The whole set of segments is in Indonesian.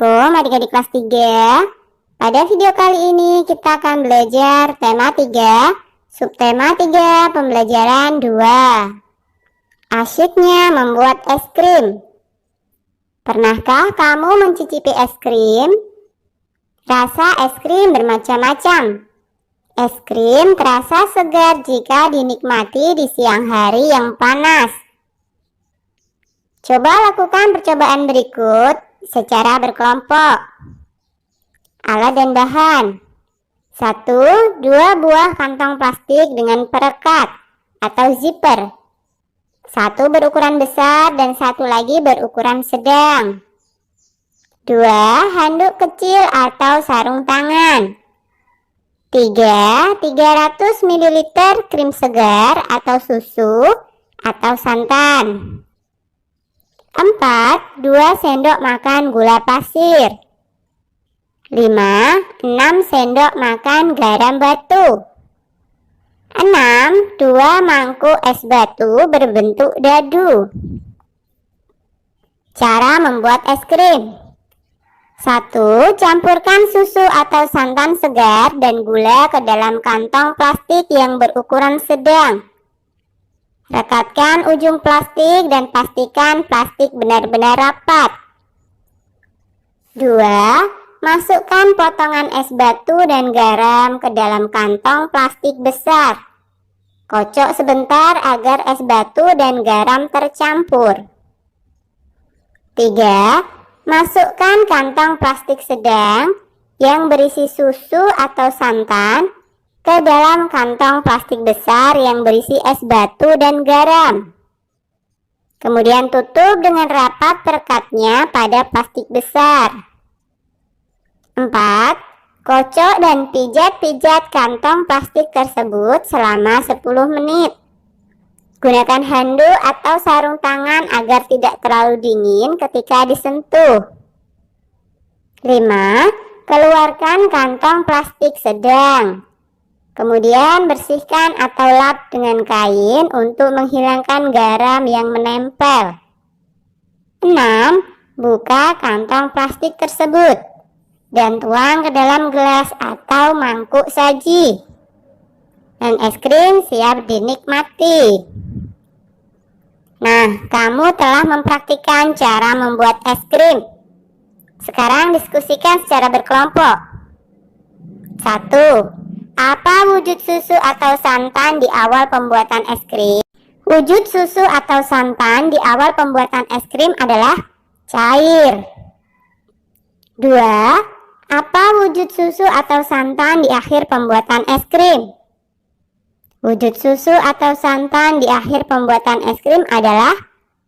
Adik-adik kelas 3. Pada video kali ini kita akan belajar tema 3, subtema 3, pembelajaran 2. Asyiknya membuat es krim. Pernahkah kamu mencicipi es krim? Rasa es krim bermacam-macam. Es krim terasa segar jika dinikmati di siang hari yang panas. Coba lakukan percobaan berikut secara berkelompok. Alat dan bahan: 1. 2 buah kantong plastik dengan perekat atau zipper. 1 berukuran besar dan 1 lagi berukuran sedang. 2 handuk kecil atau sarung tangan. 3 300 ml krim segar atau susu atau santan. 4 2 sendok makan gula pasir. 5 6 sendok makan garam batu. 6 2 mangkuk es batu berbentuk dadu. Cara membuat es krim: 1. Campurkan susu atau santan segar dan gula ke dalam kantong plastik yang berukuran sedang. Rekatkan ujung plastik dan pastikan plastik benar-benar rapat. 2. Masukkan potongan es batu dan garam ke dalam kantong plastik besar. Kocok sebentar agar es batu dan garam tercampur. 3. Masukkan kantong plastik sedang yang berisi susu atau santan ke dalam kantong plastik besar yang berisi es batu dan garam. Kemudian tutup dengan rapat perekatnya pada plastik besar. 4. Kocok dan pijat-pijat kantong plastik tersebut selama 10 menit. Gunakan handuk atau sarung tangan agar tidak terlalu dingin ketika disentuh. 5. Keluarkan kantong plastik sedang. Kemudian bersihkan atau lap dengan kain untuk menghilangkan garam yang menempel. 6. Buka kantong plastik tersebut dan tuang ke dalam gelas atau mangkuk saji. Dan es krim siap dinikmati. Nah, kamu telah mempraktikkan cara membuat es krim. Sekarang diskusikan secara berkelompok. 1. Apa wujud susu atau santan di awal pembuatan es krim? Wujud susu atau santan di awal pembuatan es krim adalah cair. 2. Apa wujud susu atau santan di akhir pembuatan es krim? Wujud susu atau santan di akhir pembuatan es krim adalah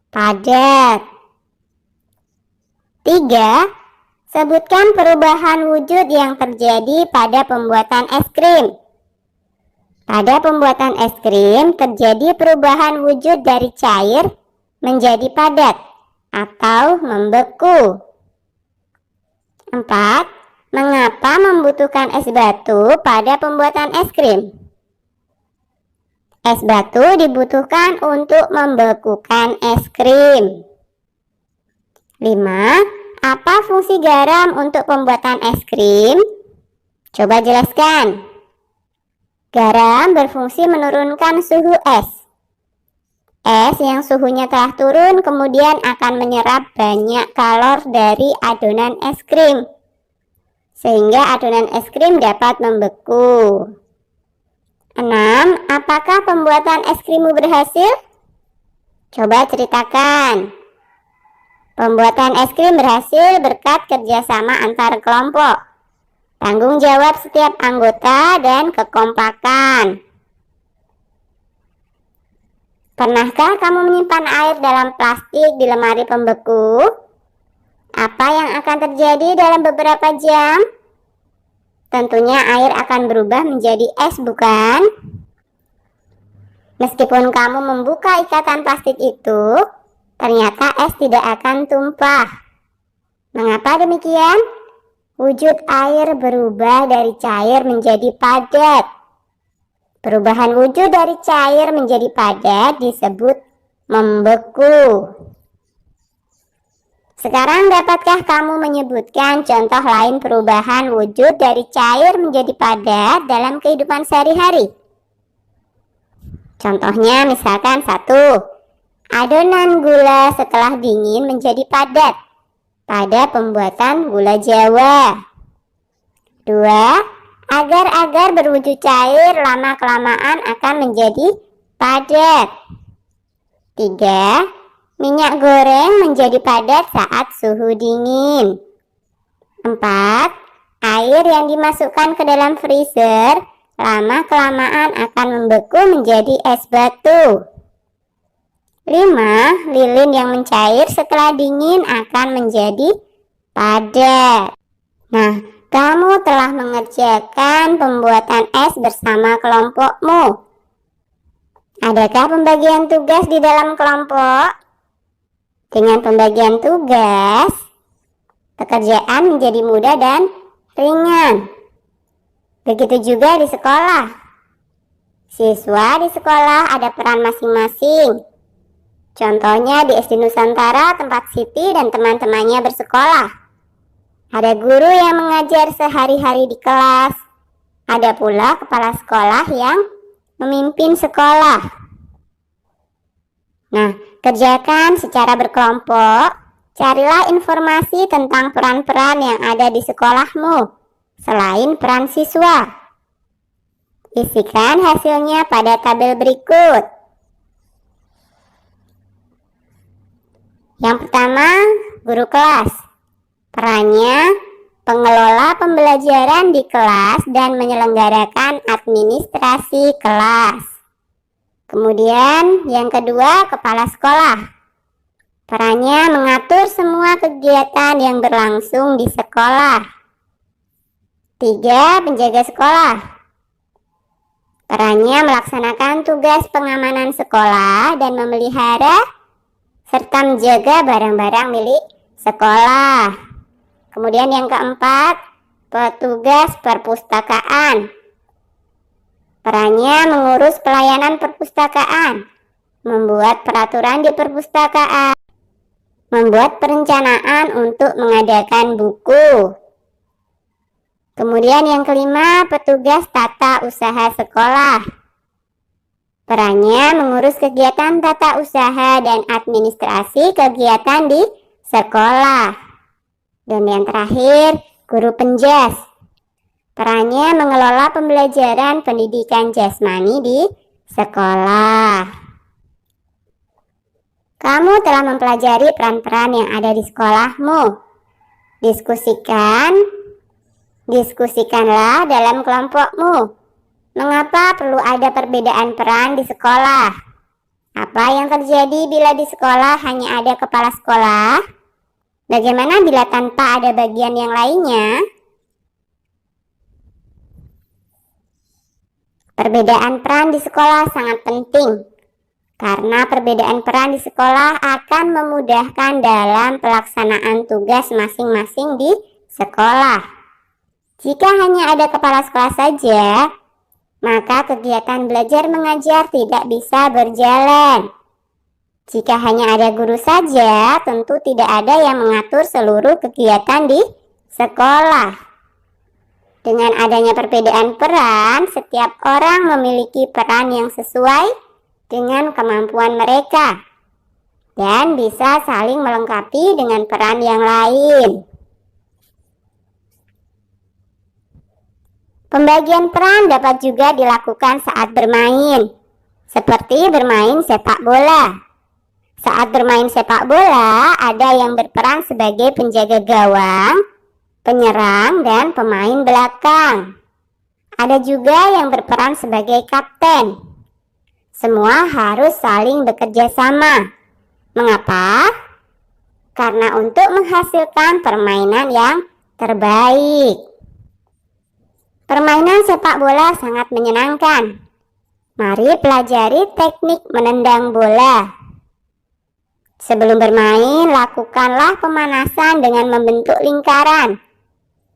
padat. 3. Sebutkan perubahan wujud yang terjadi pada pembuatan es krim. Pada pembuatan es krim terjadi perubahan wujud dari cair menjadi padat atau membeku. 4. Mengapa membutuhkan es batu pada pembuatan es krim? Es batu dibutuhkan untuk membekukan es krim. 5. Apa fungsi garam untuk pembuatan es krim? Coba jelaskan. Garam berfungsi menurunkan suhu es. Es yang suhunya telah turun kemudian akan menyerap banyak kalor dari adonan es krim, sehingga adonan es krim dapat membeku. 6. Apakah pembuatan es krimmu berhasil? Coba ceritakan. Pembuatan es krim berhasil berkat kerjasama antar kelompok, tanggung jawab setiap anggota, dan kekompakan. Pernahkah kamu menyimpan air dalam plastik di lemari pembeku? Apa yang akan terjadi dalam beberapa jam? Tentunya air akan berubah menjadi es, bukan? Meskipun kamu membuka ikatan plastik itu, ternyata es tidak akan tumpah. Mengapa demikian? Wujud air berubah dari cair menjadi padat. Perubahan wujud dari cair menjadi padat disebut membeku. Sekarang dapatkah kamu menyebutkan contoh lain perubahan wujud dari cair menjadi padat dalam kehidupan sehari-hari? Contohnya misalkan 1. Adonan gula setelah dingin menjadi padat pada pembuatan gula Jawa. 2. Agar-agar berwujud cair lama-kelamaan akan menjadi padat. 3. Minyak goreng menjadi padat saat suhu dingin. 4. Air yang dimasukkan ke dalam freezer lama-kelamaan akan membeku menjadi es batu. 5. Lilin yang mencair setelah dingin akan menjadi padat. Nah, kamu telah mengerjakan pembuatan es bersama kelompokmu. Adakah pembagian tugas di dalam kelompok? Dengan pembagian tugas, pekerjaan menjadi mudah dan ringan. Begitu juga di sekolah. Siswa di sekolah ada peran masing-masing. Contohnya di SD Nusantara tempat Siti dan teman-temannya bersekolah. Ada guru yang mengajar sehari-hari di kelas. Ada pula kepala sekolah yang memimpin sekolah. Nah, kerjakan secara berkelompok. Carilah informasi tentang peran-peran yang ada di sekolahmu, selain peran siswa. Isikan hasilnya pada tabel berikut. Yang pertama, guru kelas. Perannya, pengelola pembelajaran di kelas dan menyelenggarakan administrasi kelas. Kemudian yang kedua, kepala sekolah. Perannya mengatur semua kegiatan yang berlangsung di sekolah. 3. Penjaga sekolah. Perannya melaksanakan tugas pengamanan sekolah dan memelihara serta menjaga barang-barang milik sekolah. Kemudian yang keempat, petugas perpustakaan. Perannya mengurus pelayanan perpustakaan, membuat peraturan di perpustakaan, membuat perencanaan untuk mengadakan buku. Kemudian yang kelima, petugas tata usaha sekolah. Perannya mengurus kegiatan tata usaha dan administrasi kegiatan di sekolah. Dan yang terakhir, guru penjas. Perannya mengelola pembelajaran pendidikan jasmani di sekolah. Kamu telah mempelajari peran-peran yang ada di sekolahmu. Diskusikanlah dalam kelompokmu. Mengapa perlu ada perbedaan peran di sekolah? Apa yang terjadi bila di sekolah hanya ada kepala sekolah? Bagaimana bila tanpa ada bagian yang lainnya? Perbedaan peran di sekolah sangat penting, karena perbedaan peran di sekolah akan memudahkan dalam pelaksanaan tugas masing-masing di sekolah. Jika hanya ada kepala sekolah saja, maka kegiatan belajar mengajar tidak bisa berjalan. Jika hanya ada guru saja, tentu tidak ada yang mengatur seluruh kegiatan di sekolah. Dengan adanya perbedaan peran, setiap orang memiliki peran yang sesuai dengan kemampuan mereka dan bisa saling melengkapi dengan peran yang lain. Pembagian peran dapat juga dilakukan saat bermain, seperti bermain sepak bola. Saat bermain sepak bola, ada yang berperan sebagai penjaga gawang, penyerang, dan pemain belakang. Ada juga yang berperan sebagai kapten. Semua harus saling bekerja sama. Mengapa? Karena untuk menghasilkan permainan yang terbaik. Permainan sepak bola sangat menyenangkan. Mari pelajari teknik menendang bola. Sebelum bermain, lakukanlah pemanasan dengan membentuk lingkaran.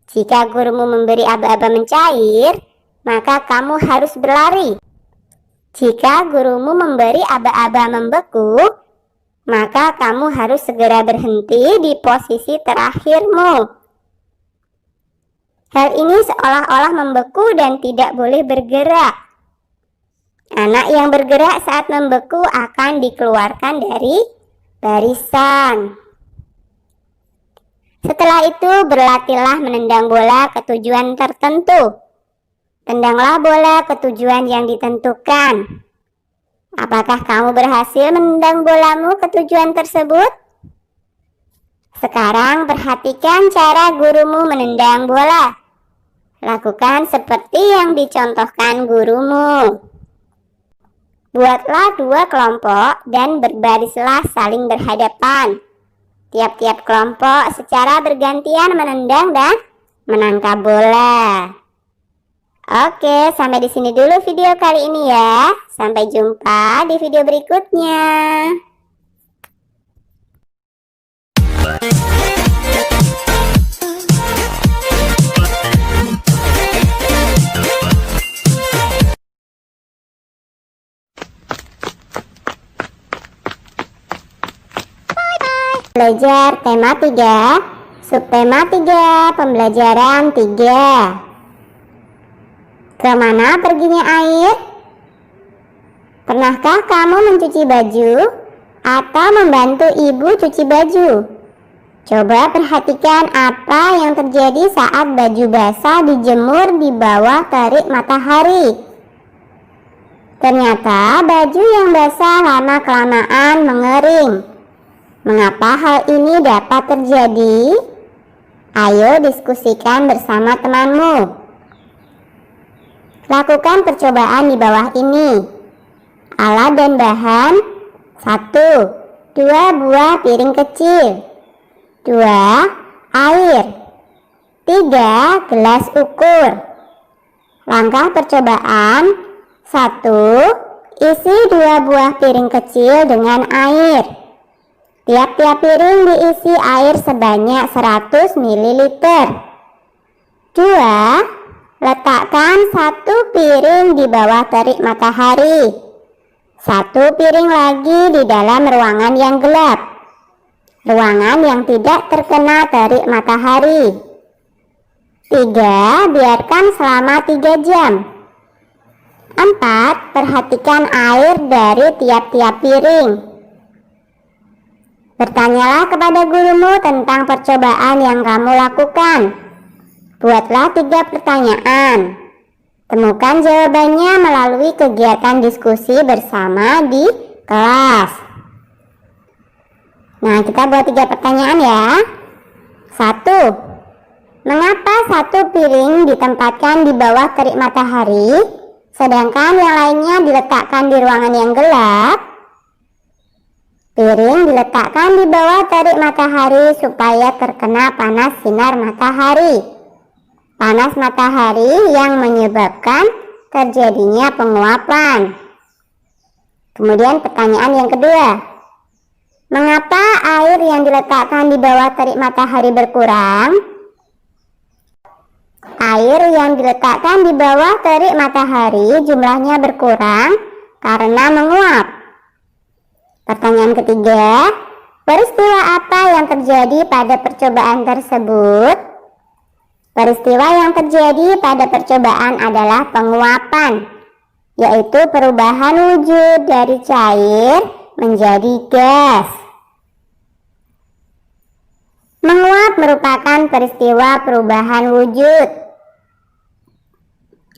Jika gurumu memberi aba-aba mencair, maka kamu harus berlari. Jika gurumu memberi aba-aba membeku, maka kamu harus segera berhenti di posisi terakhirmu. Hal ini seolah-olah membeku dan tidak boleh bergerak. Anak yang bergerak saat membeku akan dikeluarkan dari barisan. Setelah itu, berlatihlah menendang bola ke tujuan tertentu. Tendanglah bola ke tujuan yang ditentukan. Apakah kamu berhasil menendang bolamu ke tujuan tersebut? Sekarang perhatikan cara gurumu menendang bola. Lakukan seperti yang dicontohkan gurumu. Buatlah 2 kelompok dan berbarislah saling berhadapan. Tiap-tiap kelompok secara bergantian menendang dan menangkap bola. Oke, sampai di sini dulu video kali ini ya. Sampai jumpa di video berikutnya. Belajar tema 3, subtema 3, pembelajaran 3. Kemana perginya air? Pernahkah kamu mencuci baju atau membantu ibu cuci baju? Coba perhatikan apa yang terjadi saat baju basah dijemur di bawah terik matahari. Ternyata baju yang basah lama-kelamaan mengering. Mengapa hal ini dapat terjadi? Ayo diskusikan bersama temanmu. Lakukan percobaan di bawah ini. Alat dan bahan: 1. 2 buah piring kecil. 2. Air. 3. Gelas ukur. Langkah percobaan: 1. Isi 2 buah piring kecil dengan air. Tiap-tiap piring diisi air sebanyak 100 ml. 2. Letakkan 1 piring di bawah terik matahari. 1 piring lagi di dalam ruangan yang gelap. Ruangan yang tidak terkena terik matahari. 3. Biarkan selama 3 jam. 4. Perhatikan air dari tiap-tiap piring. Bertanyalah kepada gurumu tentang percobaan yang kamu lakukan. Buatlah 3 pertanyaan. Temukan jawabannya melalui kegiatan diskusi bersama di kelas. Nah, kita buat 3 pertanyaan ya. 1. Mengapa 1 piring ditempatkan di bawah terik matahari, sedangkan yang lainnya diletakkan di ruangan yang gelap? Piring diletakkan di bawah terik matahari supaya terkena panas sinar matahari. Panas matahari yang menyebabkan terjadinya penguapan. Kemudian pertanyaan yang kedua. Mengapa air yang diletakkan di bawah terik matahari berkurang? Air yang diletakkan di bawah terik matahari jumlahnya berkurang karena menguap. Pertanyaan ketiga, peristiwa apa yang terjadi pada percobaan tersebut? Peristiwa yang terjadi pada percobaan adalah penguapan, yaitu perubahan wujud dari cair menjadi gas. Menguap merupakan peristiwa perubahan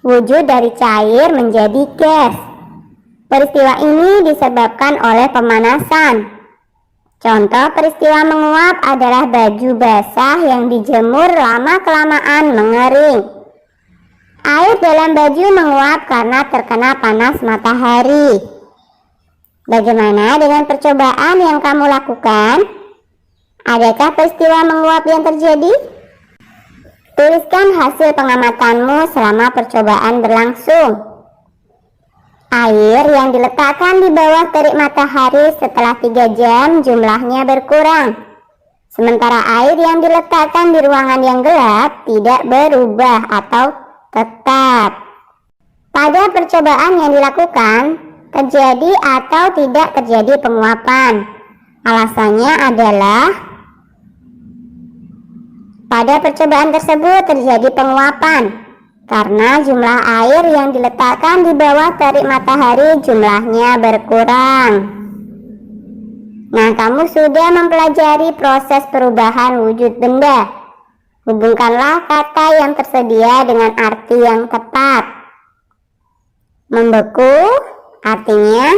wujud dari cair menjadi gas. Peristiwa ini disebabkan oleh pemanasan. Contoh peristiwa menguap adalah baju basah yang dijemur lama-kelamaan mengering. Air dalam baju menguap karena terkena panas matahari. Bagaimana dengan percobaan yang kamu lakukan? Adakah peristiwa menguap yang terjadi? Tuliskan hasil pengamatanmu selama percobaan berlangsung. Air yang diletakkan di bawah terik matahari setelah 3 jam jumlahnya berkurang. Sementara air yang diletakkan di ruangan yang gelap tidak berubah atau tetap. Pada percobaan yang dilakukan, terjadi atau tidak terjadi penguapan. Alasannya adalah pada percobaan tersebut terjadi penguapan karena jumlah air yang diletakkan di bawah terik matahari jumlahnya berkurang. Nah, kamu sudah mempelajari proses perubahan wujud benda. Hubungkanlah kata yang tersedia dengan arti yang tepat. Membeku artinya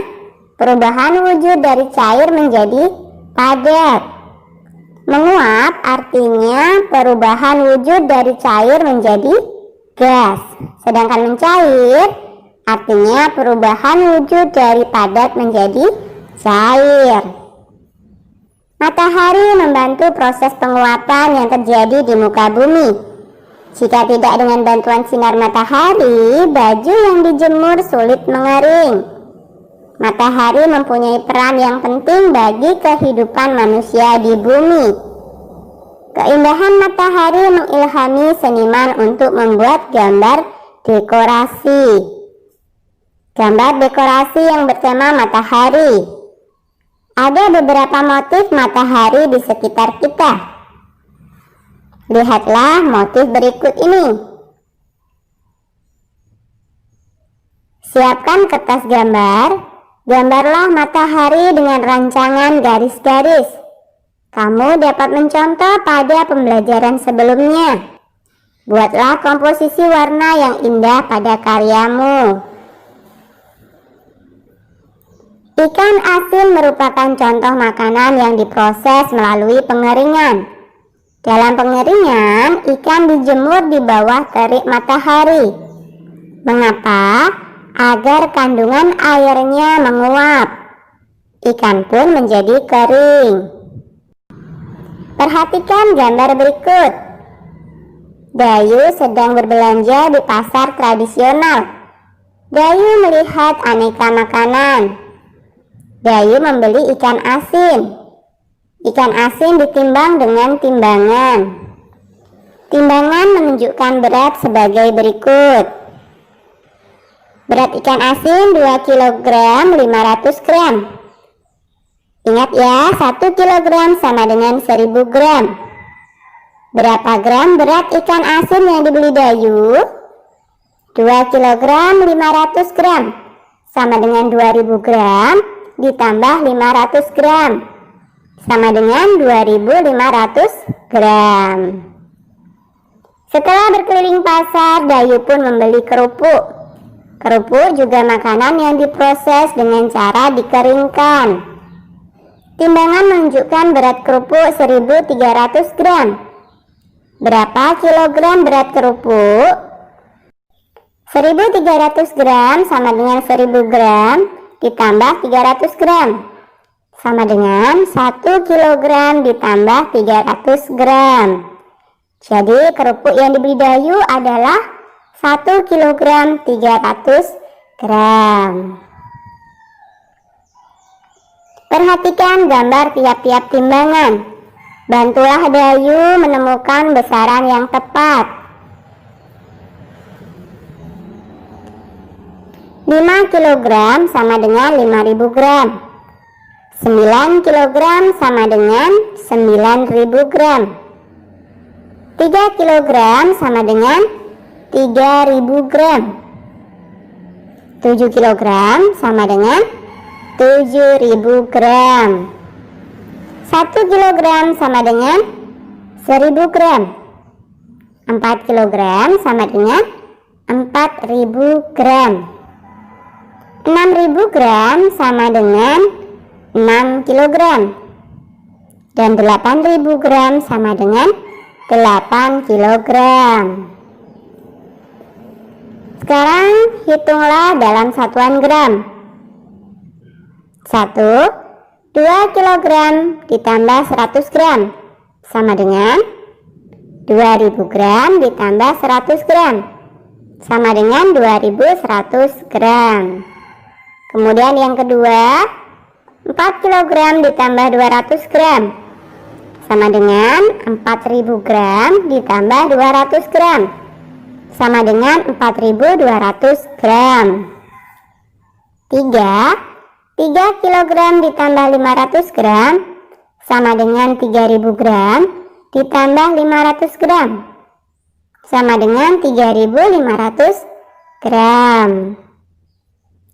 perubahan wujud dari cair menjadi padat. Menguap artinya perubahan wujud dari cair menjadi gas. Sedangkan mencair artinya perubahan wujud dari padat menjadi cair. Matahari membantu proses penguapan yang terjadi di muka bumi. Jika tidak dengan bantuan sinar matahari, baju yang dijemur sulit mengering. Matahari mempunyai peran yang penting bagi kehidupan manusia di bumi. Keindahan matahari mengilhami seniman untuk membuat gambar dekorasi. Gambar dekorasi yang bertema matahari. Ada beberapa motif matahari di sekitar kita. Lihatlah motif berikut ini. Siapkan kertas gambar. Gambarlah matahari dengan rancangan garis-garis. Kamu dapat mencontoh pada pembelajaran sebelumnya. Buatlah komposisi warna yang indah pada karyamu. Ikan asin merupakan contoh makanan yang diproses melalui pengeringan. Dalam pengeringan, ikan dijemur di bawah terik matahari. Mengapa? Agar kandungan airnya menguap. Ikan pun menjadi kering. Perhatikan gambar berikut. Dayu sedang berbelanja di pasar tradisional. Dayu melihat aneka makanan. Dayu membeli ikan asin. Ikan asin ditimbang dengan timbangan. Timbangan menunjukkan berat sebagai berikut. Berat ikan asin 2 kg 500 gram. Ingat ya, 1 kg sama dengan 1000 gram. Berapa gram berat ikan asin yang dibeli Dayu? 2 kg 500 gram sama dengan 2000 gram ditambah 500 gram sama dengan 2500 gram. Setelah berkeliling pasar, Dayu pun membeli kerupuk. Kerupuk juga makanan yang diproses dengan cara dikeringkan. Timbangan menunjukkan berat kerupuk 1300 gram. Berapa kilogram berat kerupuk? 1300 gram sama dengan 1000 gram ditambah 300 gram sama dengan 1 kg ditambah 300 gram. Jadi kerupuk yang dibeli Dayu adalah 1 kg 300 gram. Perhatikan gambar tiap-tiap timbangan. Bantulah Dayu menemukan besaran yang tepat. 5 kg sama dengan 5000 gram. 9 kg sama dengan 9000 gram. 3 kg sama dengan 3000 gram. 7 kg sama dengan 7000 gram. 1 kg sama dengan 1000 gram. 4 kg sama dengan 4000 gram. 6000 gram sama dengan 6 kg. Dan 8000 gram sama dengan 8 kg. Sekarang hitunglah dalam satuan gram. 1, 2 kg ditambah 100 gram sama dengan 2000 gram ditambah 100 gram sama dengan 2100 gram. Kemudian yang kedua, 4 kg ditambah 200 gram sama dengan 4000 gram ditambah 200 gram sama dengan 4200 gram. 3 kg ditambah 500 gram sama dengan 3000 gram ditambah 500 gram sama dengan 3500 gram.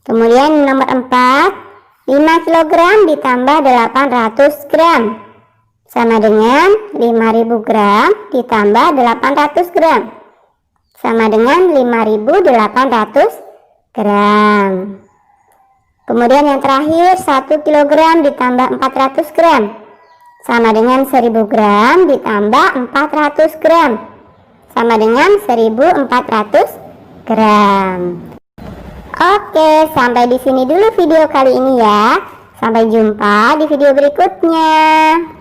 Kemudian nomor 4, 5 kg ditambah 800 gram sama dengan 5000 gram ditambah 800 gram sama dengan 5800 gram. Kemudian yang terakhir 1 kg ditambah 400 gram sama dengan 1000 gram ditambah 400 gram sama dengan 1400 gram. Oke, sampai di sini dulu video kali ini ya. Sampai jumpa di video berikutnya.